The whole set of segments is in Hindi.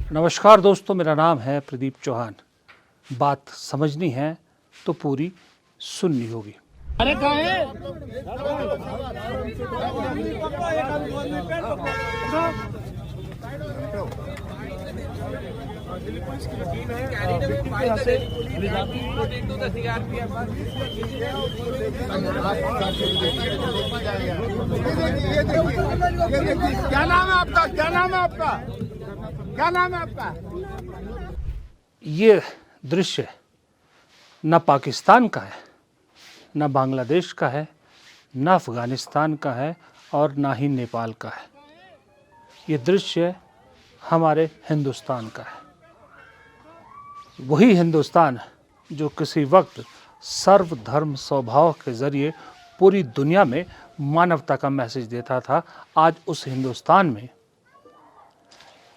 नमस्कार दोस्तों, मेरा नाम है प्रदीप चौहान। बात समझनी है तो पूरी सुननी होगी। अरे कहाँ है? क्या नाम है आपका? क्या नाम है आपका? क्या नाम है आपका? ये दृश्य न पाकिस्तान का है, न बांग्लादेश का है, न अफगानिस्तान का है और न ही नेपाल का है। ये दृश्य हमारे हिंदुस्तान का है। वही हिंदुस्तान जो किसी वक्त सर्वधर्म स्वभाव के ज़रिए पूरी दुनिया में मानवता का मैसेज देता था। आज उस हिंदुस्तान में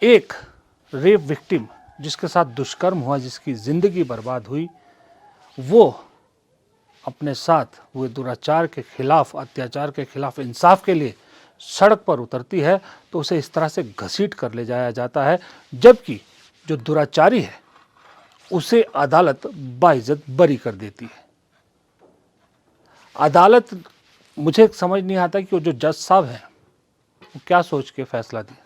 एक रेप विक्टिम जिसके साथ दुष्कर्म हुआ, जिसकी ज़िंदगी बर्बाद हुई, वो अपने साथ हुए दुराचार के खिलाफ, अत्याचार के खिलाफ इंसाफ के लिए सड़क पर उतरती है तो उसे इस तरह से घसीट कर ले जाया जाता है, जबकि जो दुराचारी है उसे अदालत बाइज्जत बरी कर देती है। अदालत, मुझे समझ नहीं आता कि वो जो जज साहब हैं वो क्या सोच के फैसला दिया।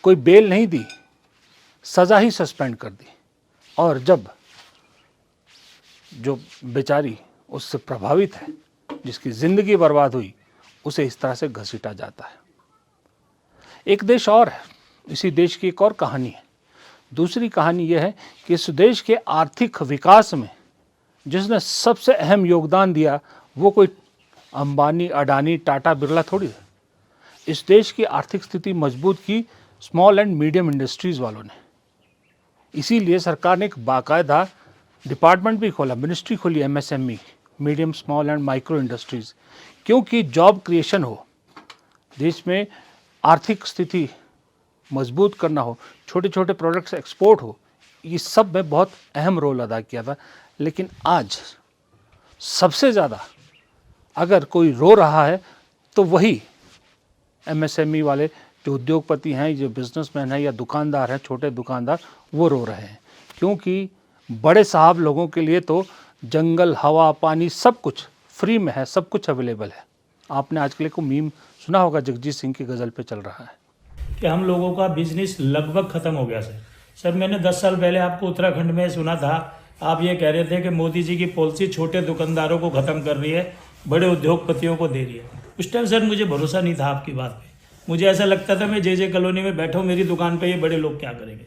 कोई बेल नहीं दी, सज़ा ही सस्पेंड कर दी, और जब जो बेचारी उससे प्रभावित है, जिसकी ज़िंदगी बर्बाद हुई, उसे इस तरह से घसीटा जाता है। एक देश और है, इसी देश की एक और कहानी है। दूसरी कहानी यह है कि इस देश के आर्थिक विकास में जिसने सबसे अहम योगदान दिया वो कोई अंबानी, अडानी, टाटा, बिरला थोड़ी है। इस देश की आर्थिक स्थिति मजबूत की स्मॉल एंड मीडियम इंडस्ट्रीज़ वालों ने। इसीलिए सरकार ने एक बाकायदा डिपार्टमेंट भी खोला, मिनिस्ट्री खोली, MSME, medium small and micro industries, क्योंकि जॉब क्रिएशन हो, देश में आर्थिक स्थिति मजबूत करना हो, छोटे छोटे प्रोडक्ट्स एक्सपोर्ट हो, ये सब में बहुत अहम रोल अदा किया था। लेकिन आज सबसे ज़्यादा अगर कोई रो रहा है तो वही MSME वाले जो उद्योगपति हैं, जो बिजनेसमैन हैं या दुकानदार हैं, छोटे दुकानदार, वो रो रहे हैं। क्योंकि बड़े साहब लोगों के लिए तो जंगल, हवा, पानी सब कुछ फ्री में है, सब कुछ अवेलेबल है। आपने आजकल को मीम सुना होगा, जगजीत सिंह की गज़ल पे चल रहा है कि हम लोगों का बिजनेस लगभग ख़त्म हो गया सर। मैंने 10 साल पहले आपको उत्तराखंड में सुना था, आप ये कह रहे थे कि मोदी जी की पॉलिसी छोटे दुकानदारों को ख़त्म कर रही है, बड़े उद्योगपतियों को दे रही है। उस टाइम सर मुझे भरोसा नहीं था आपकी बात पे। मुझे ऐसा लगता था मैं जे कॉलोनी में बैठा हूँ, मेरी दुकान पे ये बड़े लोग क्या करेंगे।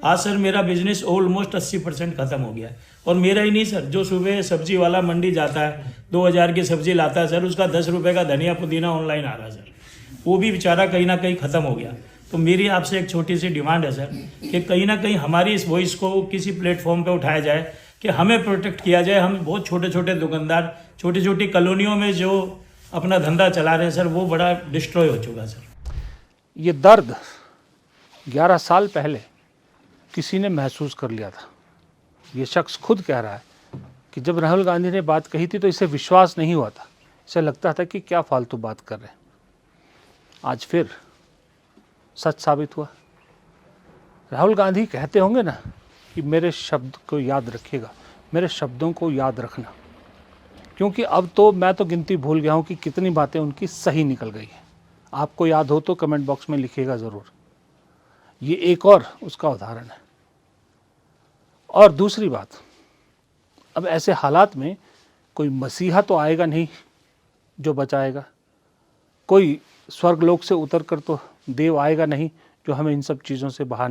आज सर मेरा बिजनेस ऑलमोस्ट 80% ख़त्म हो गया है। और मेरा ही नहीं सर, जो सुबह सब्जी वाला मंडी जाता है, 2000 की सब्जी लाता है सर, उसका 10 रुपये का धनिया पुदीना ऑनलाइन आ रहा है सर, वो भी बेचारा कहीं ना कहीं ख़त्म हो गया। तो मेरी आपसे एक छोटी सी डिमांड है सर कि कहीं ना कहीं हमारी इस वॉइस को किसी प्लेटफॉर्म पे उठाया जाए कि हमें प्रोटेक्ट किया जाए। हम बहुत छोटे छोटे दुकानदार, छोटी छोटी कॉलोनियों में जो अपना धंधा चला रहे हैं सर, वो बड़ा डिस्ट्रॉय हो चुका सर। ये दर्द 11 साल पहले किसी ने महसूस कर लिया था। ये शख्स खुद कह रहा है कि जब राहुल गांधी ने बात कही थी तो इसे विश्वास नहीं हुआ था, इसे लगता था कि क्या फालतू बात कर रहे हैं। आज फिर सच साबित हुआ। राहुल गांधी कहते होंगे ना कि मेरे शब्द को याद रखिएगा, मेरे शब्दों को याद रखना, क्योंकि अब तो मैं तो गिनती भूल गया हूँ कि कितनी बातें उनकी सही निकल गई हैं। आपको याद हो तो कमेंट बॉक्स में लिखिएगा ज़रूर। ये एक और उसका उदाहरण है। और दूसरी बात, अब ऐसे हालात में कोई मसीहा तो आएगा नहीं जो बचाएगा, कोई स्वर्गलोक से उतर कर तो देव आएगा नहीं जो हमें इन सब चीज़ों से बाहर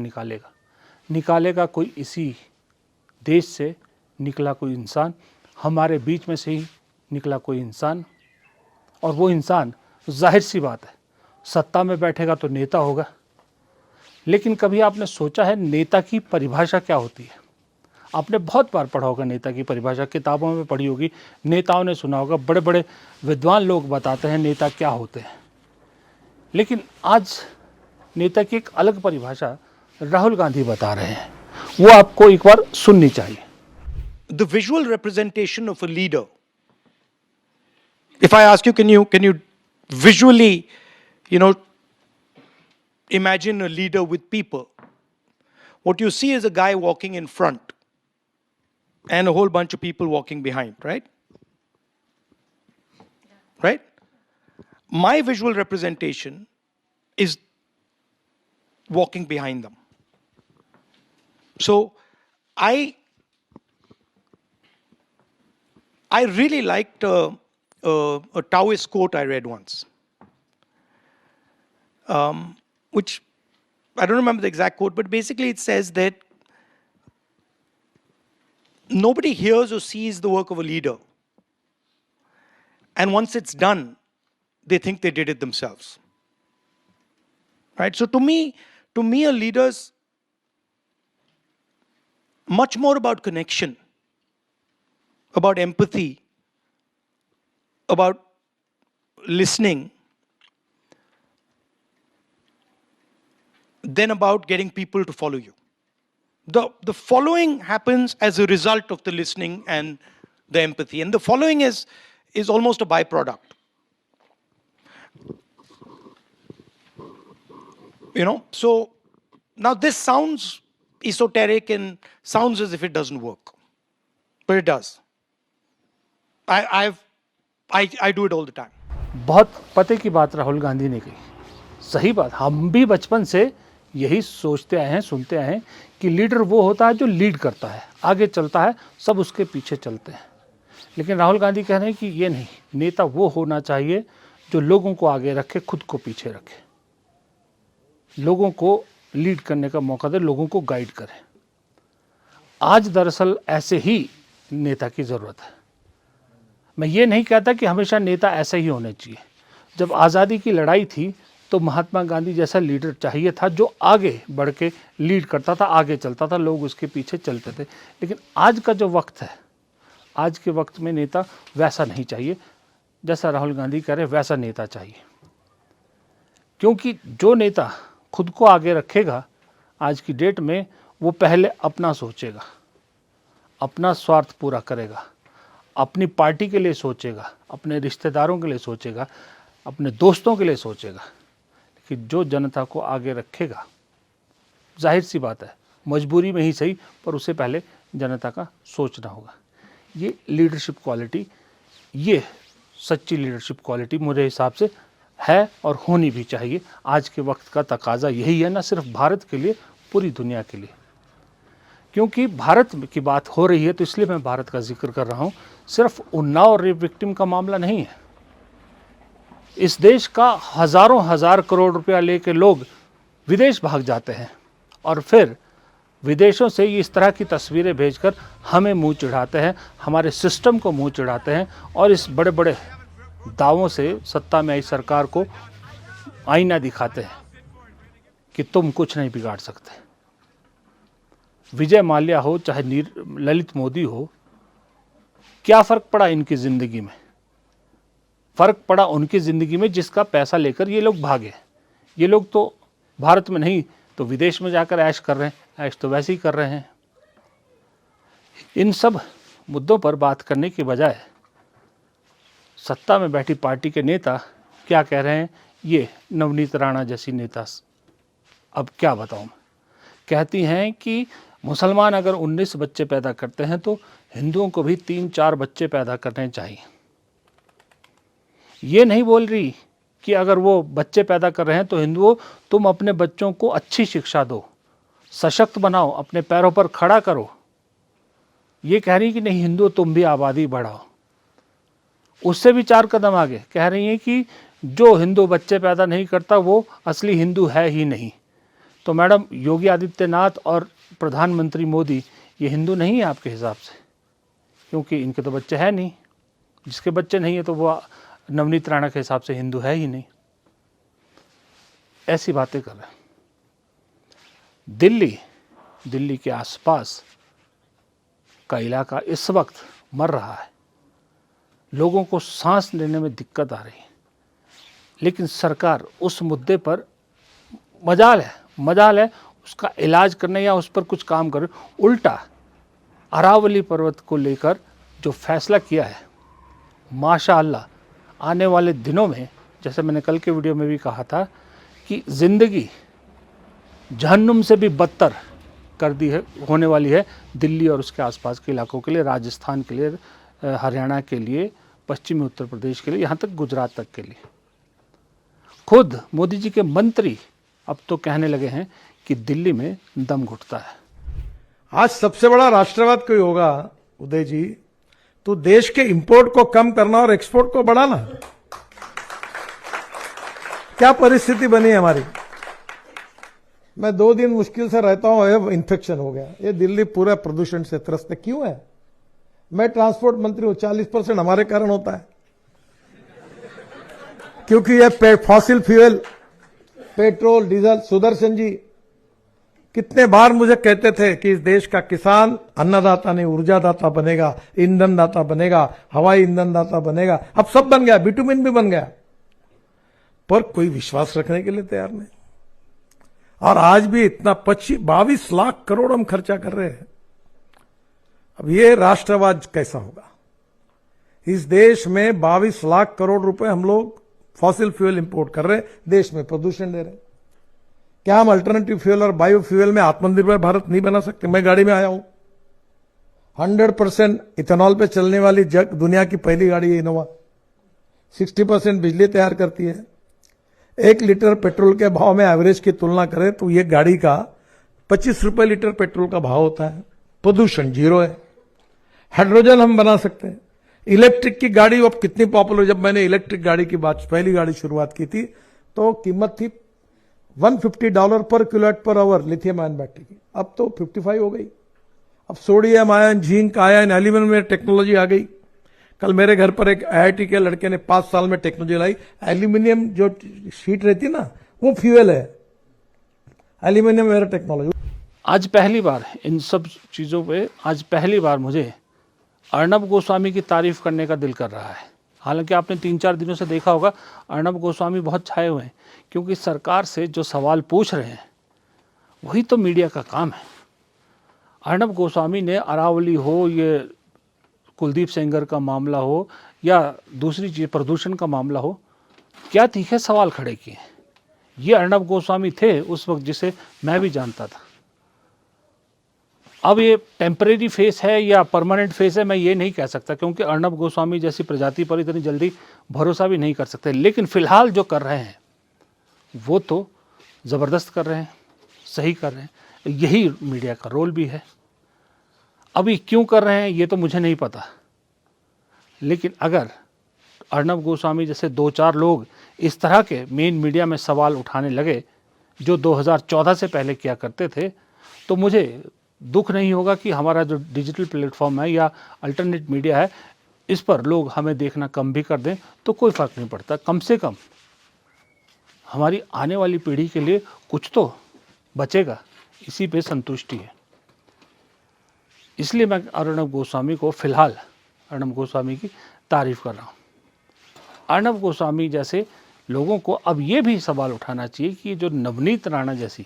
निकालेगा कोई इसी देश से निकला कोई इंसान, हमारे बीच में से ही निकला कोई इंसान। और वो इंसान, जाहिर सी बात है, सत्ता में बैठेगा तो नेता होगा। लेकिन कभी आपने सोचा है नेता की परिभाषा क्या होती है? आपने बहुत बार पढ़ा होगा नेता की परिभाषा, किताबों में पढ़ी होगी, नेताओं ने सुना होगा, बड़े बड़े विद्वान लोग बताते हैं नेता क्या होते हैं। लेकिन आज नेता की एक अलग परिभाषा राहुल गांधी बता रहे हैं, वो आपको एक बार सुननी चाहिए। The visual representation of a leader. If I ask you, can you visually, imagine a leader with people? what you see is a guy walking in front and a whole bunch of people walking behind, right? Right? My visual representation is walking behind them. So I really liked a Taoist quote I read once, which I don't remember the exact quote, but basically it says that nobody hears or sees the work of a leader. And once it's done, they think they did it themselves. Right? So to me, a leader's much more about connection, about empathy, about listening, than about getting people to follow you. The following happens as a result of the listening and the empathy. And the following is almost a byproduct. You know, so now this sounds esoteric and sounds as if it doesn't work, but it does. I do it all the time. बहुत पते की बात राहुल गांधी ने कही, सही बात। हम भी बचपन से यही सोचते आए हैं, सुनते आए हैं कि लीडर वो होता है जो लीड करता है, आगे चलता है, सब उसके पीछे चलते हैं। लेकिन राहुल गांधी कह रहे हैं कि ये नहीं, नेता वो होना चाहिए जो लोगों को आगे रखे, खुद को पीछे रखे, लोगों को लीड करने का मौका दे, लोगों को गाइड करे। आज दरअसल ऐसे ही नेता की ज़रूरत है। मैं ये नहीं कहता कि हमेशा नेता ऐसे ही होने चाहिए। जब आज़ादी की लड़ाई थी तो महात्मा गांधी जैसा लीडर चाहिए था जो आगे बढ़ के लीड करता था, आगे चलता था, लोग उसके पीछे चलते थे। लेकिन आज का जो वक्त है, आज के वक्त में नेता वैसा नहीं चाहिए जैसा राहुल गांधी कह रहे, वैसा नेता चाहिए। क्योंकि जो नेता खुद को आगे रखेगा आज की डेट में, वो पहले अपना सोचेगा, अपना स्वार्थ पूरा करेगा, अपनी पार्टी के लिए सोचेगा, अपने रिश्तेदारों के लिए सोचेगा, अपने दोस्तों के लिए सोचेगा। कि जो जनता को आगे रखेगा, जाहिर सी बात है मजबूरी में ही सही, पर उसे पहले जनता का सोचना होगा। ये लीडरशिप क्वालिटी, ये सच्ची लीडरशिप क्वालिटी मेरे हिसाब से है और होनी भी चाहिए। आज के वक्त का तकाजा यही है, ना सिर्फ भारत के लिए, पूरी दुनिया के लिए। क्योंकि भारत की बात हो रही है तो इसलिए मैं भारत का जिक्र कर रहा हूँ। सिर्फ उन्नाव रेप विक्टिम का मामला नहीं है। इस देश का हज़ारों हज़ार करोड़ रुपया लेके लोग विदेश भाग जाते हैं और फिर विदेशों से इस तरह की तस्वीरें भेजकर हमें मुंह चिढ़ाते हैं, हमारे सिस्टम को मुंह चिढ़ाते हैं और इस बड़े बड़े दावों से सत्ता में आई सरकार को आईना दिखाते हैं कि तुम कुछ नहीं बिगाड़ सकते। विजय माल्या हो चाहे ललित मोदी हो, क्या फ़र्क पड़ा इनकी ज़िंदगी में? फ़र्क पड़ा उनकी ज़िंदगी में जिसका पैसा लेकर ये लोग भागे। ये लोग तो भारत में नहीं तो विदेश में जाकर ऐश कर रहे हैं, ऐश तो वैसे ही कर रहे हैं। इन सब मुद्दों पर बात करने की बजाय सत्ता में बैठी पार्टी के नेता क्या कह रहे हैं, ये नवनीत राणा जैसी नेता, अब क्या बताऊं मैं, कहती हैं कि मुसलमान अगर 19 बच्चे पैदा करते हैं तो हिंदुओं को भी 3-4 बच्चे पैदा करने चाहिए। ये नहीं बोल रही कि अगर वो बच्चे पैदा कर रहे हैं तो हिंदुओं तुम अपने बच्चों को अच्छी शिक्षा दो, सशक्त बनाओ, अपने पैरों पर खड़ा करो। ये कह रही कि नहीं हिंदुओं तुम भी आबादी बढ़ाओ। उससे भी 4 कदम आगे कह रही हैं कि जो हिंदू बच्चे पैदा नहीं करता वो असली हिंदू है ही नहीं। तो मैडम योगी आदित्यनाथ और प्रधानमंत्री मोदी ये हिंदू नहीं है आपके हिसाब से? क्योंकि इनके तो बच्चे हैं नहीं। जिसके बच्चे नहीं है तो वो नवनीत राणा के हिसाब से हिंदू है ही नहीं। ऐसी बातें कर रहे हैं। दिल्ली के आसपास का इलाका इस वक्त मर रहा है, लोगों को सांस लेने में दिक्कत आ रही है, लेकिन सरकार उस मुद्दे पर मजाल है उसका इलाज करने या उस पर कुछ काम करे। उल्टा अरावली पर्वत को लेकर जो फैसला किया है, माशाअल्लाह आने वाले दिनों में, जैसे मैंने कल के वीडियो में भी कहा था कि ज़िंदगी जहन्नुम से भी बदतर कर दी है, होने वाली है दिल्ली और उसके आसपास के इलाकों के लिए, राजस्थान के लिए, हरियाणा के लिए, पश्चिमी उत्तर प्रदेश के लिए, यहाँ तक गुजरात तक के लिए। खुद मोदी जी के मंत्री अब तो कहने लगे हैं कि दिल्ली में दम घुटता है। आज सबसे बड़ा राष्ट्रवाद कोई होगा उदय जी, तो देश के इंपोर्ट को कम करना और एक्सपोर्ट को बढ़ाना। क्या परिस्थिति बनी है हमारी। मैं 2 दिन मुश्किल से रहता हूं, इन्फेक्शन हो गया। ये दिल्ली पूरा प्रदूषण से त्रस्त है। क्यों है? मैं ट्रांसपोर्ट मंत्री हूं, 40% हमारे कारण होता है, क्योंकि ये fossil fuel, petrol, diesel. Sudarshan ji कितने बार मुझे कहते थे कि इस देश का किसान अन्नदाता नहीं ऊर्जादाता बनेगा, ईंधन दाता बनेगा, हवाई ईंधन दाता बनेगा। अब सब बन गया, बिटुमिन भी बन गया, पर कोई विश्वास रखने के लिए तैयार नहीं। और आज भी इतना 22 लाख करोड़ हम खर्चा कर रहे हैं। अब ये राष्ट्रवाद कैसा होगा? इस देश में 22 लाख करोड़ रुपए हम लोग फॉसिल फ्यूल इंपोर्ट कर रहे हैं, देश में प्रदूषण दे रहे हैं। क्या हम अल्टरनेटिव फ्यूल और बायो फ्यूल में आत्मनिर्भर भारत नहीं बना सकते? मैं गाड़ी में आया हूं, 100% इथेनॉल पे चलने वाली दुनिया की पहली गाड़ी है इनोवा। 60% बिजली तैयार करती है। 1 लीटर पेट्रोल के भाव में एवरेज की तुलना करें तो ये गाड़ी का 25 रुपए लीटर पेट्रोल का भाव होता है। प्रदूषण 0 है। हाइड्रोजन हम बना सकते हैं। इलेक्ट्रिक की गाड़ी अब कितनी पॉपुलर। जब मैंने इलेक्ट्रिक गाड़ी की पहली गाड़ी शुरुआत की थी तो कीमत थी $150 पर kilowatt per hour lithium ion battery की। अब तो 55 हो गई। अब sodium ion, zinc ion, aluminium में टेक्नोलॉजी आ गई। कल मेरे घर पर एक IIT के लड़के ने 5 साल में टेक्नोलॉजी लाई। एल्यूमिनियम जो शीट रहती ना, वो फ्यूल है। एल्यूमिनियम मेरा टेक्नोलॉजी। आज पहली बार इन सब चीज़ों पे पहली बार मुझे अर्नब गोस्वामी की तारीफ करने का दिल कर रहा है। हालांकि आपने 3-4 दिनों से देखा होगा अर्नब गोस्वामी बहुत छाए हुए हैं, क्योंकि सरकार से जो सवाल पूछ रहे हैं वही तो मीडिया का काम है। अर्नब गोस्वामी ने अरावली हो, ये कुलदीप सेंगर का मामला हो या दूसरी चीज़ प्रदूषण का मामला हो, क्या तीखे सवाल खड़े किए। ये अर्नब गोस्वामी थे उस वक्त जिसे मैं भी जानता था। अब ये टेम्परेरी फेस है या परमानेंट फेस है मैं ये नहीं कह सकता, क्योंकि अर्नब गोस्वामी जैसी प्रजाति पर इतनी जल्दी भरोसा भी नहीं कर सकते। लेकिन फिलहाल जो कर रहे हैं वो तो ज़बरदस्त कर रहे हैं, सही कर रहे हैं। यही मीडिया का रोल भी है। अभी क्यों कर रहे हैं ये तो मुझे नहीं पता, लेकिन अगर अर्नब गोस्वामी जैसे 2-4 लोग इस तरह के मेन मीडिया में सवाल उठाने लगे जो 2014 से पहले किया करते थे, तो मुझे दुख नहीं होगा कि हमारा जो डिजिटल प्लेटफॉर्म है या अल्टरनेट मीडिया है इस पर लोग हमें देखना कम भी कर दें तो कोई फ़र्क नहीं पड़ता। कम से कम हमारी आने वाली पीढ़ी के लिए कुछ तो बचेगा, इसी पे संतुष्टि है। इसलिए मैं अर्नब गोस्वामी को फ़िलहाल अर्नब गोस्वामी की तारीफ़ कर रहा हूँ। अर्नब गोस्वामी जैसे लोगों को अब ये भी सवाल उठाना चाहिए कि जो नवनीत राणा जैसी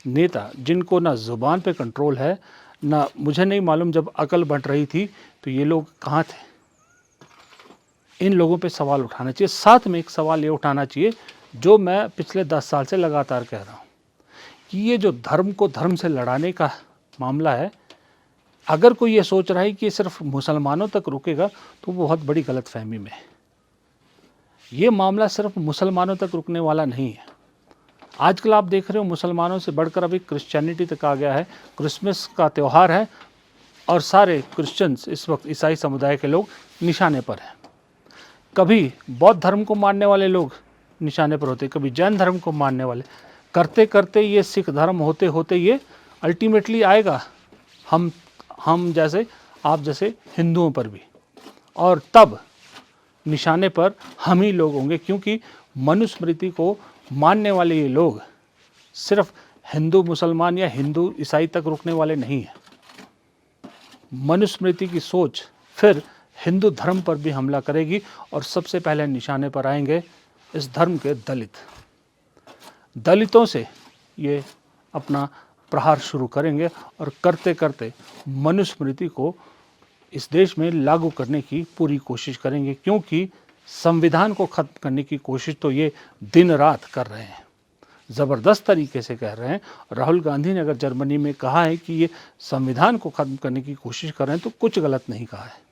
नेता, जिनको ना ज़ुबान पे कंट्रोल है, ना मुझे नहीं मालूम जब अकल बंट रही थी तो ये लोग कहाँ थे, इन लोगों पे सवाल उठाना चाहिए। साथ में एक सवाल ये उठाना चाहिए जो मैं पिछले 10 साल से लगातार कह रहा हूँ कि ये जो धर्म को धर्म से लड़ाने का मामला है, अगर कोई ये सोच रहा है कि ये सिर्फ मुसलमानों तक रुकेगा तो वो बहुत बड़ी गलतफहमी में है। ये मामला सिर्फ मुसलमानों तक रुकने वाला नहीं है। आजकल आप देख रहे हो मुसलमानों से बढ़कर अभी क्रिश्चियनिटी तक आ गया है। क्रिसमस का त्यौहार है और सारे क्रिश्चियंस इस वक्त ईसाई समुदाय के लोग निशाने पर हैं। कभी बौद्ध धर्म को मानने वाले लोग निशाने पर होते, कभी जैन धर्म को मानने वाले, करते करते ये सिख धर्म होते होते ये अल्टीमेटली आएगा हम जैसे आप जैसे हिंदुओं पर भी, और तब निशाने पर हम ही लोग होंगे, क्योंकि मनुस्मृति को मानने वाले ये लोग सिर्फ हिंदू मुसलमान या हिंदू ईसाई तक रुकने वाले नहीं हैं। मनुस्मृति की सोच फिर हिंदू धर्म पर भी हमला करेगी और सबसे पहले निशाने पर आएंगे इस धर्म के दलितों से ये अपना प्रहार शुरू करेंगे और करते करते मनुस्मृति को इस देश में लागू करने की पूरी कोशिश करेंगे, क्योंकि संविधान को खत्म करने की कोशिश तो ये दिन रात कर रहे हैं। ज़बरदस्त तरीके से कह रहे हैं। राहुल गांधी ने अगर जर्मनी में कहा है कि ये संविधान को ख़त्म करने की कोशिश कर रहे हैं तो कुछ गलत नहीं कहा है।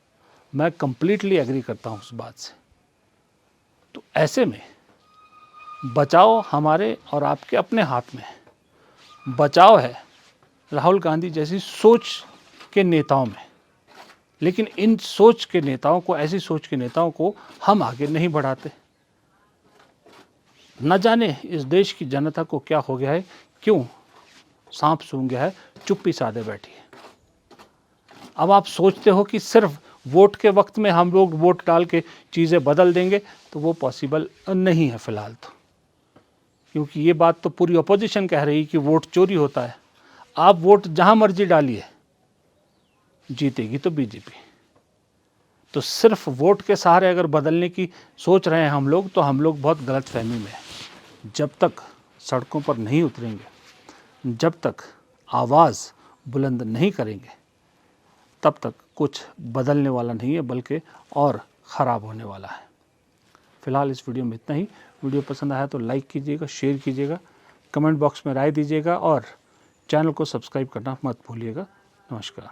मैं कंप्लीटली एग्री करता हूँ उस बात से। तो ऐसे में बचाव हमारे और आपके अपने हाथ में है। बचाव है राहुल गांधी जैसी सोच के नेताओं में, लेकिन इन सोच के नेताओं को, ऐसी सोच के नेताओं को हम आगे नहीं बढ़ाते। न जाने इस देश की जनता को क्या हो गया है, क्यों सांप सूंघ गया है, चुप्पी साधे बैठी है। अब आप सोचते हो कि सिर्फ वोट के वक्त में हम लोग वोट डाल के चीज़ें बदल देंगे, तो वो पॉसिबल नहीं है फ़िलहाल तो, क्योंकि ये बात तो पूरी अपोजिशन कह रही है कि वोट चोरी होता है। आप वोट जहां मर्जी डालिए, जीतेगी तो बीजेपी। तो सिर्फ वोट के सहारे अगर बदलने की सोच रहे हैं हम लोग, तो हम लोग बहुत गलतफहमी में हैं। जब तक सड़कों पर नहीं उतरेंगे, जब तक आवाज़ बुलंद नहीं करेंगे, तब तक कुछ बदलने वाला नहीं है, बल्कि और ख़राब होने वाला है। फ़िलहाल इस वीडियो में इतना ही। वीडियो पसंद आया तो लाइक कीजिएगा, शेयर कीजिएगा, कमेंट बॉक्स में राय दीजिएगा और चैनल को सब्सक्राइब करना मत भूलिएगा। नमस्कार।